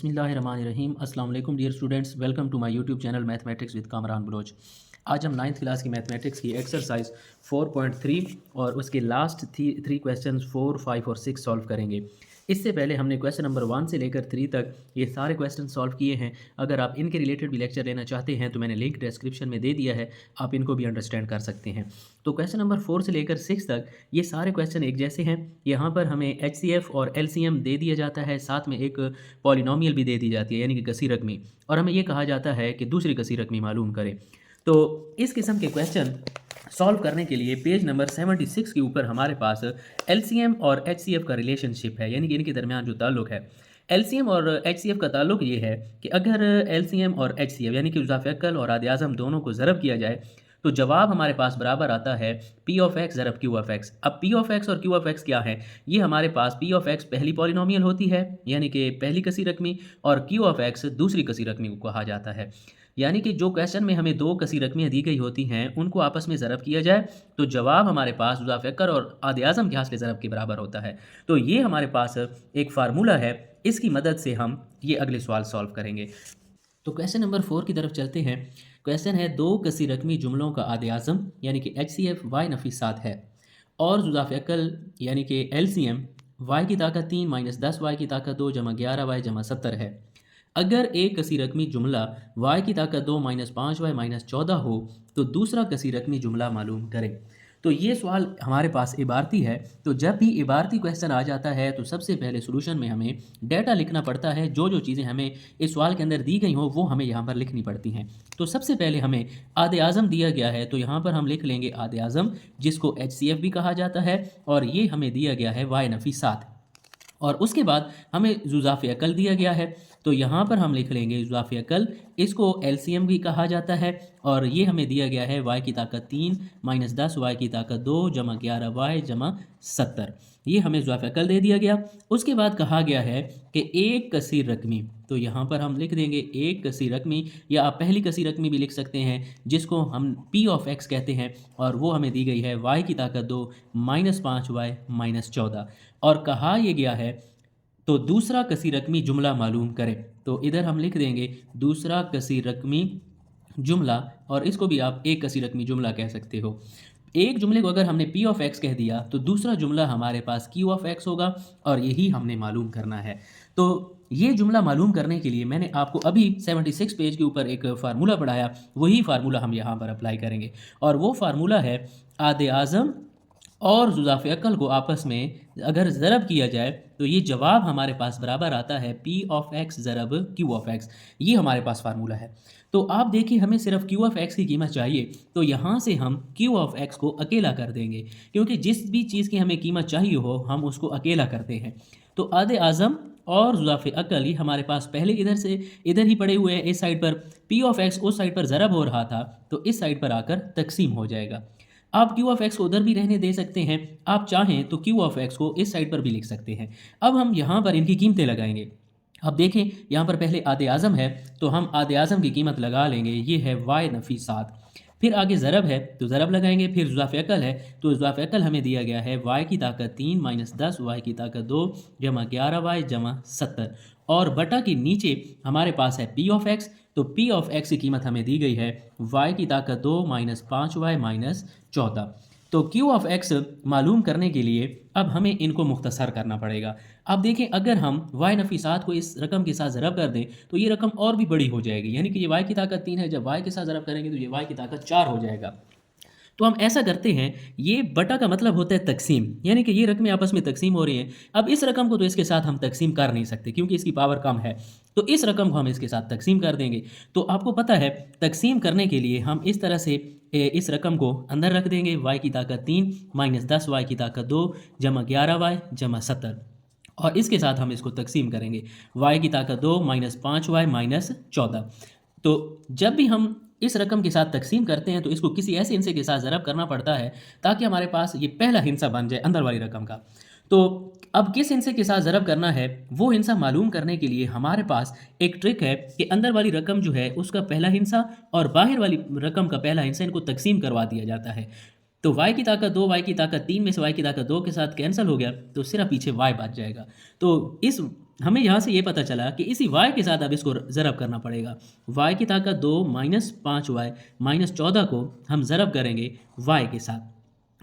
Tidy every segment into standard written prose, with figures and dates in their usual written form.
बिस्मिल्लाहिर्रहमानिर्रहीम। अस्सलाम वालेकुम dear students, welcome to my YouTube channel mathematics with Kamran Baloch. आज हम 9th क्लास की मैथमेटिक्स की एक्सरसाइज 4.3 और उसके लास्ट थ्री क्वेश्चंस 4, 5 और 6 सॉल्व करेंगे। इससे पहले हमने क्वेश्चन नंबर 1 से लेकर 3 तक ये सारे क्वेश्चन सॉल्व किए हैं। अगर आप इनके रिलेटेड भी लेक्चर लेना चाहते हैं तो मैंने लिंक डिस्क्रिप्शन में दे दिया है, आप इनको भी अंडरस्टैंड कर सकते हैं। तो क्वेश्चन नंबर 4 से लेकर 6 तक ये सारे क्वेश्चन एक जैसे हैं। यहाँ पर हमें HCF और LCM दे दिया जाता है, साथ में एक पॉलिनोमियल भी दे दी जाती है यानी कि कसी रकमी, और हमें ये कहा जाता है कि दूसरी कसी रकमी मालूम करें। तो इस किस्म के क्वेश्चन सॉल्व करने के लिए पेज नंबर 76 के ऊपर हमारे पास LCM और HCF का रिलेशनशिप है, यानी कि इनके दरमियान जो ताल्लुक है। LCM और HCF का ताल्लुक ये है कि अगर LCM और HCF यानी कि इज़ाफ़े अक्ल और आदे आज़म दोनों को ज़रब किया जाए तो जवाब हमारे पास बराबर आता है P ऑफ एक्स ज़रब Q ऑफ एक्स। अब P ऑफ एक्स और Q ऑफ एक्स क्या है? ये हमारे पास P ऑफ एक्स पहली पॉलिनोमियल होती है यानी कि पहली कसी रकमी, और Q ऑफ एक्स दूसरी कसी रकमी को कहा जाता है। यानी कि जो क्वेश्चन में हमें दो कसी रकमियाँ दी गई होती हैं उनको आपस में ज़रब किया जाए तो जवाब हमारे पास इज़ाफ़े अक्ल और आदे आज़म के हासिल ज़रब के बराबर होता है। तो ये हमारे पास एक फार्मूला है, इसकी मदद से हम ये अगले सवाल सॉल्व करेंगे। तो क्वेश्चन नंबर 4 की तरफ चलते हैं। क्वेश्चन है दो कसी रकमी जुमलों का आदे आज़म यानी कि HCF y नफ़ी 7 है और इज़ाफ़े अक्ल यानी कि LCM y की ताकत 3 माइनस 10 y की ताकत 2 जमा 11 y जमा 70 है। अगर एक कसी रकमी जुमला y की ताकत 2 माइनस 5 y माइनस 14 हो तो दूसरा कसी रकमी जुमला मालूम करें। तो ये सवाल हमारे पास इबारती है। तो जब भी इबारती क्वेश्चन आ जाता है तो सबसे पहले सॉल्यूशन में हमें डाटा लिखना पड़ता है। जो चीज़ें हमें इस सवाल के अंदर दी गई हों वो हमें यहाँ पर लिखनी पड़ती हैं। तो सबसे पहले हमें आदे आज़म दिया गया है तो यहाँ पर हम लिख लेंगे आदे आज़म, जिसको HCF भी कहा जाता है, और ये हमें दिया गया है y नफ़ी 7। और उसके बाद हमें इज़ाफ़े अक्ल दिया गया है तो यहाँ पर हम लिख लेंगे इज़ाफ़े अक्ल, इसको LCM भी कहा जाता है, और ये हमें दिया गया है y की ताकत 3 माइनस 10 y की ताकत 2 जमा 11 y जमा 70। ये हमें इज़ाफ़े अक्ल दे दिया गया। उसके बाद कहा गया है कि एक कसी रकमी, तो यहाँ पर हम लिख देंगे एक कसी रकमी, या आप पहली कसी रकमी भी लिख सकते हैं जिसको हम P ऑफ एक्स कहते हैं, और वो हमें दी गई है y की ताकत 2 माइनस 5 y माइनस 14। और कहा यह गया है तो दूसरा कसी रकमी जुमला मालूम करें। तो इधर हम लिख देंगे दूसरा कसी रकमी जुमला, और इसको भी आप एक कसी रकमी जुमला कह सकते हो। एक जुमले को अगर हमने P ऑफ एक्स कह दिया तो दूसरा जुमला हमारे पास Q ऑफ एक्स होगा, और यही हमने मालूम करना है। तो ये जुमला मालूम करने के लिए मैंने आपको अभी 76 पेज के ऊपर एक फार्मूला पढ़ाया, वही फार्मूला हम यहाँ पर अप्लाई करेंगे, और वो फार्मूला है आदे आज़म और इज़ाफ़े अक्ल को आपस में अगर ज़रब किया जाए तो ये जवाब हमारे पास बराबर आता है P ऑफ एक्स ज़रब Q ऑफ एक्स। ये हमारे पास फार्मूला है। तो आप देखिए हमें सिर्फ Q ऑफ एक्स की कीमत चाहिए, तो यहाँ से हम Q ऑफ एक्स को अकेला कर देंगे, क्योंकि जिस भी चीज़ की हमें कीमत चाहिए हो हम उसको अकेला करते हैं। तो आदे आज़म और इज़ाफ़े अक्ल ये हमारे पास पहले इधर से इधर ही पड़े हुए हैं। इस साइड पर P ऑफ एक्स उस साइड पर ज़रब हो रहा था तो इस साइड पर आकर तकसीम हो जाएगा। आप Q ऑफ एक्स को उधर भी रहने दे सकते हैं, आप चाहें तो Q ऑफ एक्स को इस साइड पर भी लिख सकते हैं। अब हम यहाँ पर इनकी कीमतें लगाएंगे। अब देखें यहाँ पर पहले आदे आज़म है तो हम आदे आज़म की कीमत लगा लेंगे, ये है y नफ़ी 7। फिर आगे ज़रब है तो ज़रब लगाएंगे, फिर इज़ाफ़े अक्ल है तो इज़ाफ़े अक्ल हमें दिया गया है y की ताकत 3 माइनस 10 y की ताकत 2 जमा 11 y जमा 70, और बटा के नीचे हमारे पास है P ऑफ एक्स। तो P ऑफ एक्स की कीमत हमें दी गई है y की ताकत 2 माइनस 5 y माइनस 14। तो Q ऑफ एक्स मालूम करने के लिए अब हमें इनको मुख्तसर करना पड़ेगा। अब देखें अगर हम y नफ़ी 7 को इस रकम के साथ ज़रब कर दें तो ये रकम और भी बड़ी हो जाएगी, यानी कि ये y की ताकत 3 है, जब y के साथ ज़रब करेंगे तो ये y की ताकत 4 हो जाएगा। तो हम ऐसा करते हैं, ये बटा का मतलब होता है तकसीम, यानी कि ये रकमें आपस में तकसीम हो रही हैं। अब इस रकम को तो इसके साथ हम तकसीम कर नहीं सकते क्योंकि इसकी पावर कम है, तो इस रकम को हम इसके साथ तकसीम कर देंगे। तो आपको पता है तकसीम करने के लिए हम इस तरह से इस रकम को अंदर रख देंगे, y की ताकत 3 माइनस 10 y की ताकत 2 जमा 11 y जमा 70, और इसके साथ हम इसको तकसीम करेंगे, y की ताकत 2 माइनस 5 y माइनस 14। तो जब भी हम इस रकम के साथ तकसीम करते हैं तो इसको किसी ऐसे हिस्से के साथ ज़रब करना पड़ता है ताकि हमारे पास ये पहला हिस्सा बन जाए अंदर वाली रकम का। तो अब किस हिस्से के साथ ज़रब करना है वो हिस्सा मालूम करने के लिए हमारे पास एक ट्रिक है कि अंदर वाली रकम जो है उसका पहला हिस्सा और बाहर वाली रकम का पहला हिस्सा इनको तकसीम करवा दिया जाता है। तो y की ताकत 2 y की ताकत 3 में से y की ताकत 2 के साथ कैंसिल हो गया तो सिर्फ पीछे y बच जाएगा। तो इस हमें यहाँ से ये पता चला कि इसी y के साथ अब इसको ज़रब करना पड़ेगा। y की ताकत 2 माइनस 5y माइनस 14 को हम ज़रब करेंगे y के साथ।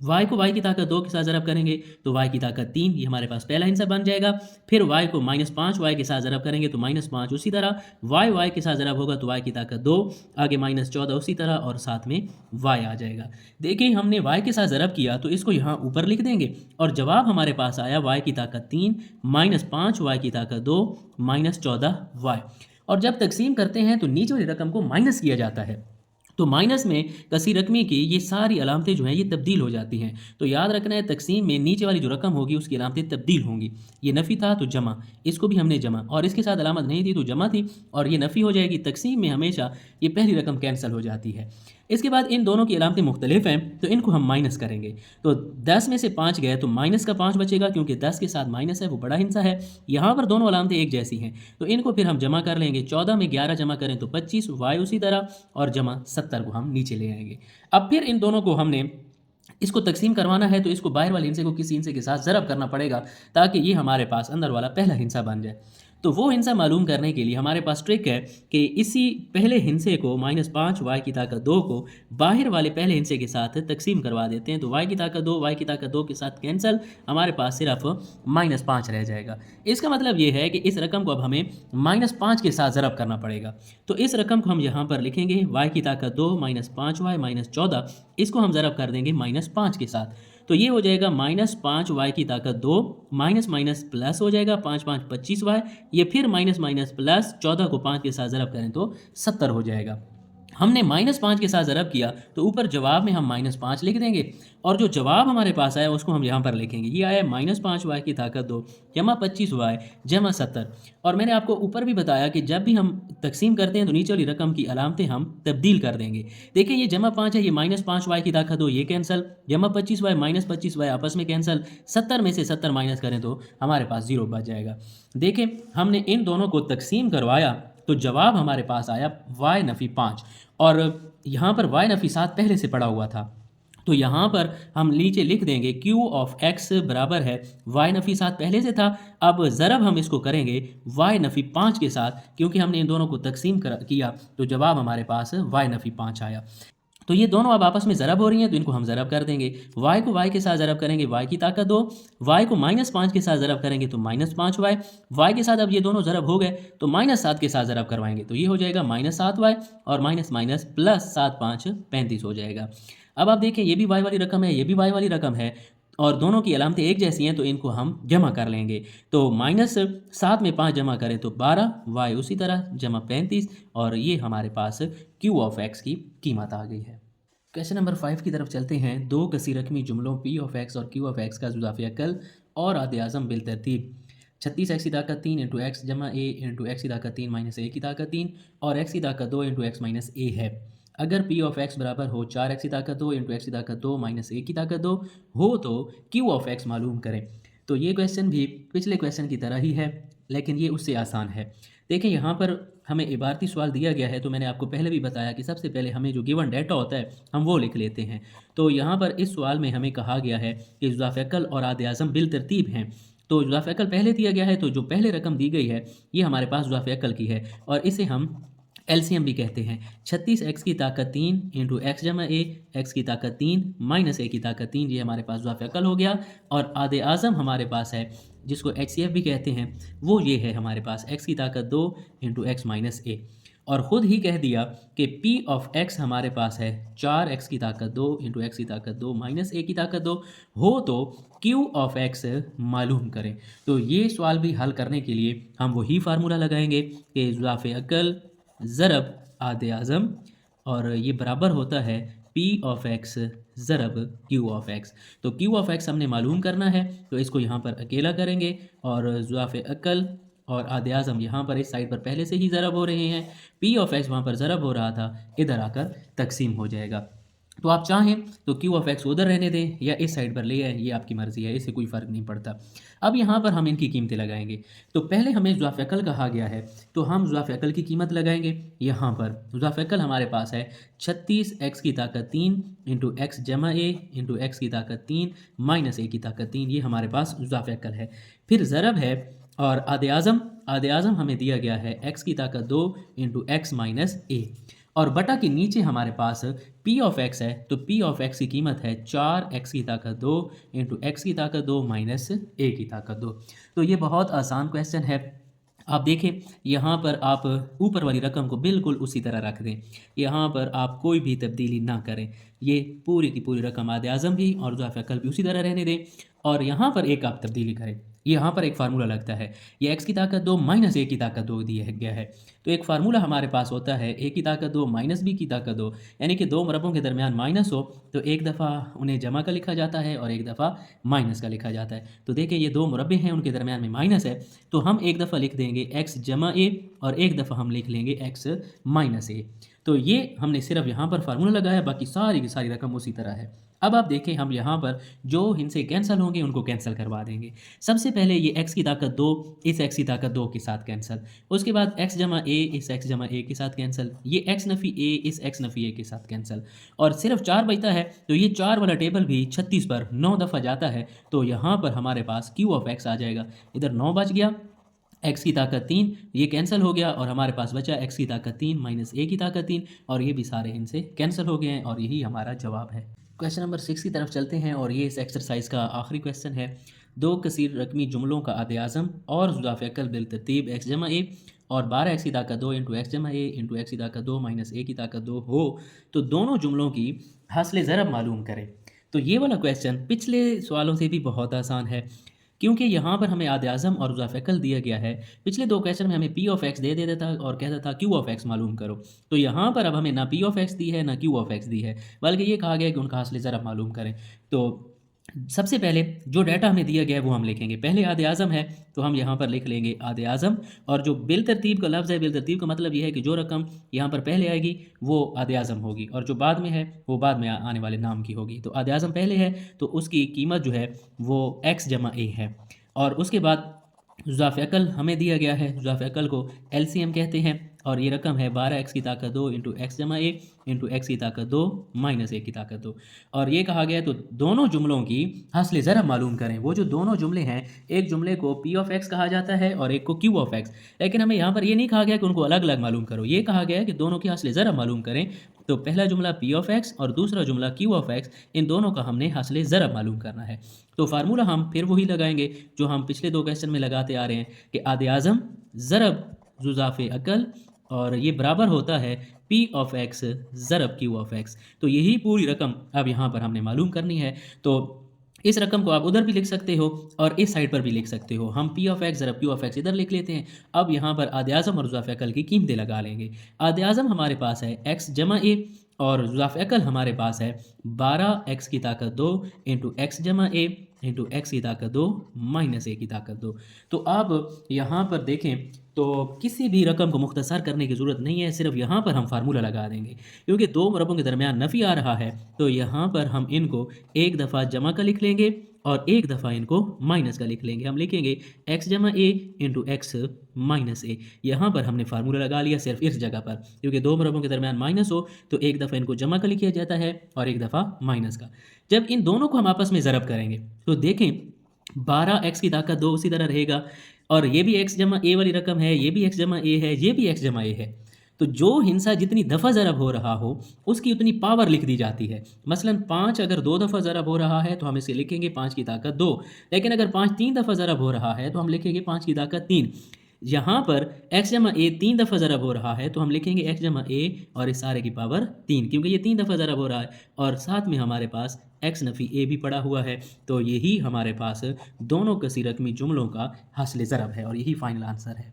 y को y की ताकत 2 के साथ ज़रब करेंगे तो y की ताकत 3, ये हमारे पास पहला हिस्सा बन जाएगा। फिर y को माइनस 5y के साथ ज़रब करेंगे तो माइनस 5, उसी तरह y के साथ ज़रब होगा तो y की ताकत 2, आगे माइनस 14 उसी तरह, और साथ में y आ जाएगा। देखिए हमने y के साथ ज़रब किया तो इसको यहाँ ऊपर लिख देंगे और जवाब हमारे पास आया y की ताकत 3 माइनस 5y की ताकत 2 माइनस 14y। और जब तकसीम करते हैं तो नीचे वाली रकम को माइनस किया जाता है, तो माइनस में कसी रकमी की ये सारी अलामतें जो हैं ये तब्दील हो जाती हैं। तो याद रखना है तकसीम में नीचे वाली जो रकम होगी उसकी अलामतें तब्दील होंगी। ये नफ़ी था तो जमा, इसको भी हमने जमा, और इसके साथ अलामत नहीं थी तो जमा थी, और ये नफ़ी हो जाएगी। तकसीम में हमेशा ये पहली रकम कैंसिल हो जाती है। इसके बाद इन दोनों की अलामतें मुख्तलिफ हैं तो इनको हम माइनस करेंगे। तो 10 में से 5 गए तो माइनस का 5 बचेगा, क्योंकि 10 के साथ माइनस है, वो बड़ा हिस्सा है। यहाँ पर दोनों अलामतें एक जैसी हैं तो इनको फिर हम जमा कर लेंगे। 14 में 11 जमा करें तो 25, वाई उसी तरह, और जमा 70 को हम नीचे ले आएंगे। अब फिर इन दोनों को हमने इसको तकसीम करवाना है तो इसको बाहर वाले हिस्से को किसी हिस्से के साथ ज़रब करना पड़ेगा ताकि ये हमारे पास अंदर वाला पहला हिस्सा बन जाए। तो वो हिस्सा मालूम करने के लिए हमारे पास ट्रिक है कि इसी पहले हिस्से को माइनस 5 वाई की ताकत 2 को बाहर वाले पहले हिस्से के साथ तकसीम करवा देते हैं। तो वाई की ताकत 2 वाई की ताकत 2 के साथ कैंसिल, हमारे पास सिर्फ माइनस 5 रह जाएगा। इसका मतलब ये है कि इस रकम को अब हमें माइनस 5 के साथ ज़रब करना पड़ेगा। तो इस रकम को हम यहाँ पर लिखेंगे वाई की ताकत 2 माइनस 5 वाई माइनस 14, इसको हम ज़रब कर देंगे माइनस 5 के साथ। तो ये हो जाएगा माइनस 5 वाई की ताकत 2, माइनस माइनस प्लस हो जाएगा, 5 5 25 वाई, ये फिर माइनस माइनस प्लस 14 को 5 के साथ ज़रब करें तो 70 हो जाएगा। हमने माइनस 5 के साथ ज़रब किया तो ऊपर जवाब में हम माइनस 5 लिख देंगे, और जो जवाब हमारे पास आया उसको हम यहाँ पर लिखेंगे। ये आया माइनस 5 वाई की ताकत 2 जमा 25 वाई जमा 70। और मैंने आपको ऊपर भी बताया कि जब भी हम तकसीम करते हैं तो नीचे वाली रकम की अलामतें हम तब्दील कर देंगे। देखिए ये जमा 5 है, ये माइनस 5 वाई की ताकत 2 ये कैंसिल, जमा 25 वाई माइनस 25 वाई आपस में कैंसिल, 70 में से 70 माइनस करें तो हमारे पास 0 बच जाएगा। देखें हमने इन दोनों को तकसीम करवाया तो जवाब हमारे पास आया वाई नफ़ी 5, और यहाँ पर वाई नफ़ी 7 पहले से पड़ा हुआ था तो यहाँ पर हम नीचे लिख देंगे Q ऑफ x बराबर है वाई नफ़ी 7 पहले से था। अब ज़रब हम इसको करेंगे वाई नफ़ी 5 के साथ, क्योंकि हमने इन दोनों को तकसीम किया तो जवाब हमारे पास वाई नफ़ी 5 आया। तो ये दोनों अब आपस में ज़रब हो रही हैं तो इनको हम ज़रब कर देंगे। y को y के साथ ज़रब करेंगे y की ताकत 2, y को माइनस 5 के साथ ज़रब करेंगे तो माइनस 5y, y के साथ अब ये दोनों ज़रब हो गए तो माइनस 7 के साथ ज़रब करवाएंगे तो ये हो जाएगा माइनस 7y, और माइनस माइनस प्लस 7 5 35 हो जाएगा। अब आप देखें ये भी y वाली रकम है, ये भी y वाली रकम है, और दोनों की अलामतें एक जैसी हैं तो इनको हम जमा कर लेंगे। तो माइनस 7 में 5 जमा करें तो 12, वाई उसी तरह जमा 35, और ये हमारे पास Q ऑफ x की कीमत आ गई है। क्वेश्चन नंबर 5 की तरफ चलते हैं। दो कसी रकमी जुमलों P ऑफ x और Q ऑफ x का जुज़ाफ़े अकल और आदे आज़म बिल तरतीब 36x की ताकत 3 इंटू एक्स जमा a इंटू एक्स की ताकत 3 माइनस a की ताकत 3 और x की ताकत 2 इंटू एक्स माइनस a है। अगर P ऑफ x बराबर हो 4x की ताकत 2 इंटू एक्स की ताकत 2 माइनस a की ताकत 2 हो तो Q ऑफ x मालूम करें। तो ये क्वेश्चन भी पिछले क्वेश्चन की तरह ही है, लेकिन ये उससे आसान है। देखिए यहाँ पर हमें इबारती सवाल दिया गया है तो मैंने आपको पहले भी बताया कि सबसे पहले हमें जो गिवन डाटा होता है हम वो लिख लेते हैं। तो यहाँ पर इस सवाल में हमें कहा गया है कि जुज़ाफ़े अकल और आदे आज़म बिल तरतीब हैं। तो जुज़ाफ़े अकल पहले दिया गया है तो जो पहले रकम दी गई है ये हमारे पास जुज़ाफ़े अकल की है, और इसे हम एलसीएम भी कहते हैं। 36x की ताकत 3 इंटू एक्स जमा a, एक्स की ताकत 3 माइनस a की ताकत 3, ये हमारे पास जुज़ाफ़े अकल हो गया। और आदे आज़म हमारे पास है जिसको HCF भी कहते हैं, वो ये है हमारे पास x की ताकत 2 इंटू एक्स माइनस a। और ख़ुद ही कह दिया कि P ऑफ x हमारे पास है 4x की ताकत 2 इंटू एक्स की ताकत 2 माइनस a की ताकत 2 हो तो Q ऑफ x मालूम करें। तो ये सवाल भी हल करने के लिए हम वही फार्मूला लगाएंगे कि जुज़ाफ़े अकल ज़रब आदे आज़म, और ये बराबर होता है P of x ज़रब Q of x। तो Q ऑफ x हमने मालूम करना है तो इसको यहाँ पर अकेला करेंगे, और जुज़ाफ़े अकल और आदे आज़म यहाँ पर इस साइड पर पहले से ही ज़रब हो रहे हैं, P ऑफ x वहाँ पर ज़रब हो रहा था, इधर आकर तकसीम हो जाएगा। तो आप चाहें तो Q ऑफ x उधर रहने दें या इस साइड पर ले आए, ये आपकी मर्ज़ी है, इससे कोई फ़र्क नहीं पड़ता। अब यहाँ पर हम इनकी कीमतें लगाएंगे। तो पहले हमें जुज़ाफ़े अकल कहा गया है तो हम जुज़ाफ़े अकल की कीमत लगाएंगे। यहाँ पर जुज़ाफ़े अकल हमारे पास है 36x की ताकत 3 इंटू एक्स जमा a इंटू एक्स की ताकत 3 माइनस a की ताकत 3, ये हमारे पास जुज़ाफ़े अकल है। फिर ज़रब है और आधे आज़म हमें दिया गया है x की ताकत 2 इंटू एक्स माइनस ए, और बटा के नीचे हमारे पास p ऑफ x है, तो p ऑफ x की कीमत है 4x की ताकत 2 इंटू एक्स की ताकत 2 माइनस ए की ताकत 2। तो ये बहुत आसान क्वेश्चन है। आप देखें यहाँ पर आप ऊपर वाली रकम को बिल्कुल उसी तरह रख दें, यहाँ पर आप कोई भी तब्दीली ना करें, ये पूरी की पूरी रकम आधे आज़म भी और ज़ाफ़ अक़ल भी उसी तरह रहने दें, और यहाँ पर एक आप तब्दीली करें। यहाँ पर एक फार्मूला लगता है, ये x की ताकत 2 माइनस ए की ताकत 2 दिया गया है, तो एक फार्मूला हमारे पास होता है a की ताकत 2 माइनस b की ताकत 2, यानी कि दो मरबों के दरमियान माइनस हो तो एक दफ़ा उन्हें जमा का लिखा जाता है और एक दफ़ा माइनस का लिखा जाता है। तो देखिए ये दो मुरब्बे हैं, उनके दरमियान में माइनस है, तो हम एक दफ़ा लिख देंगे x जमा a और एक दफ़ा हम लिख लेंगे x माइनस a। तो ये हमने सिर्फ यहाँ पर फार्मूला लगाया, बाकी सारी की सारी रकम उसी तरह है। अब आप देखें हम यहाँ पर जो इनसे कैंसिल होंगे उनको कैंसिल करवा देंगे। सबसे पहले ये x की ताकत 2 इस x की ताकत 2 के साथ कैंसिल, उसके बाद x जमा a इस x जमा a के साथ कैंसिल, ये x नफ़ी a इस x नफ़ी a के साथ कैंसिल, और सिर्फ 4 बचता है, तो ये 4 वाला टेबल भी 36 पर 9 दफ़ा जाता है, तो यहाँ पर हमारे पास q ऑफ x आ जाएगा। इधर 9 बच गया, x की ताकत 3 ये कैंसिल हो गया, और हमारे पास बचा x की ताकत 3 माइनस a की ताकत 3, और ये भी सारे इनसे कैंसिल हो गए हैं, और यही हमारा जवाब है। क्वेश्चन नंबर 6 की तरफ चलते हैं, और ये इस एक्सरसाइज का आखिरी क्वेश्चन है। दो कसीर रकमी जुमलों का आधे आज़म और ज़ुज़ाफ़ अक़ल बिलतरतीब x जमा a और 12x की ताकत 2 इंटू एक्स जमा a इंटू एक्स की ताकत 2 माइनस a की ताकत 2 हो, तो दोनों जुमलों की हासिल ज़रब मालूम करें। तो ये वाला क्वेश्चन पिछले सवालों से भी बहुत आसान है, क्योंकि यहाँ पर हमें आधे आज़म और ज़ुज़ाफ़ अक़ल दिया गया है। पिछले दो क्वेश्चन में हमें p ऑफ x दे देता था और कहता था q ऑफ x मालूम करो, तो यहाँ पर अब हमें ना p ऑफ x दी है ना q ऑफ x दी है, बल्कि ये कहा गया है कि उनका हासिल ज़रब मालूम करें। तो सबसे पहले जो डाटा हमें दिया गया है वो हम लिखेंगे। पहले आधे आज़म है तो हम यहाँ पर लिख लेंगे आधे आज़म, और जो बिल तरतीब का लफ्ज़ है, बिल तरतीब का मतलब ये है कि जो रकम यहाँ पर पहले आएगी वो आधे आज़म होगी, और जो बाद में है वो बाद में आने वाले नाम की होगी। तो आधे आज़म पहले है तो उसकी कीमत जो है वो x जमा a है, और उसके बाद ज़ुज़ाफ़ अक़ल हमें दिया गया है, ज़ुज़ाफ़ अक़ल को LCM कहते हैं, और ये रकम है 12x की ताकत 2 इंटू एक्स जमा a इंटू एक्स की ताकत 2 माइनस a की ताकत 2, और ये कहा गया है तो दोनों जुमलों की हासिल ज़रब मालूम करें। वो जो दोनों जुमले हैं, एक जुमले को p ऑफ x कहा जाता है और एक को q ऑफ x, लेकिन हमें यहाँ पर ये नहीं कहा गया कि उनको अलग अलग मालूम करो, ये कहा गया है कि दोनों की हासिल ज़रब मालूम करें। तो पहला जुमला p ऑफ x और दूसरा जुमला q ऑफ x, इन दोनों का हमने हासिल ज़रब मालूम करना है। तो फार्मूला हम फिर वही लगाएंगे जो हम पिछले दो क्वेश्चन में लगाते आ रहे हैं कि आधे आज़म ज़रब ज़ुज़ाफ़ अक़ल, और ये बराबर होता है p of x ज़रब q of x। तो यही पूरी रकम अब यहाँ पर हमने मालूम करनी है। तो इस रकम को आप उधर भी लिख सकते हो और इस साइड पर भी लिख सकते हो। हम p of x ज़रब q of x इधर लिख लेते हैं। अब यहाँ पर आधे आज़म और ज़ुज़ाफ़ अक़ल की कीमतें लगा लेंगे। आधे आज़म हमारे पास है x जमा a, और ज़ुज़ाफ़ अक़ल हमारे पास है 12x की ताकत 2 इंटू एक्स जमा a इंटू एक्स की ताकत 2 माइनस a की ताकत 2। तो आप यहाँ पर देखें तो किसी भी रकम को मुख्तसर करने की ज़रूरत नहीं है, सिर्फ यहाँ पर हम फार्मूला लगा देंगे, क्योंकि दो मरबों के दरमियान नफ़ी आ रहा है, तो यहाँ पर हम इनको एक दफ़ा जमा का लिख लेंगे और एक दफ़ा इनको माइनस का लिख लेंगे। हम लिखेंगे x जमा a into x minus a। यहाँ पर हमने फार्मूला लगा लिया सिर्फ इस जगह पर, क्योंकि दो मरबों के दरमियान माइनस हो तो एक दफ़ा इनको जमा का लिखा जाता है और एक दफ़ा माइनस का। जब इन दोनों को हम आपस में ज़रब करेंगे तो देखें 12x की ताकत 2 उसी तरह रहेगा, और ये भी x जमा a वाली रकम है, ये भी x जमा a है, ये भी x जमा a है। तो जो हिंसा जितनी दफ़ा ज़रब हो रहा हो उसकी उतनी पावर लिख दी जाती है। मसलन 5 अगर 2 दफ़ा ज़रब हो रहा है तो हम इसे लिखेंगे 5 की ताकत 2, लेकिन अगर 5 3 दफ़ा ज़रब हो रहा है तो हम लिखेंगे 5 की ताकत 3। यहाँ पर x जमा a 3 दफ़ा ज़रब हो रहा है तो हम लिखेंगे x जमा a और इस सारे की पावर 3, क्योंकि ये 3 दफ़ा ज़रब हो रहा है और साथ में हमारे पास x नफ़ी a भी पड़ा हुआ है। तो यही हमारे पास दोनों कसीर रकमी जुमलों का हासिल ज़रब है, और यही फाइनल आंसर है।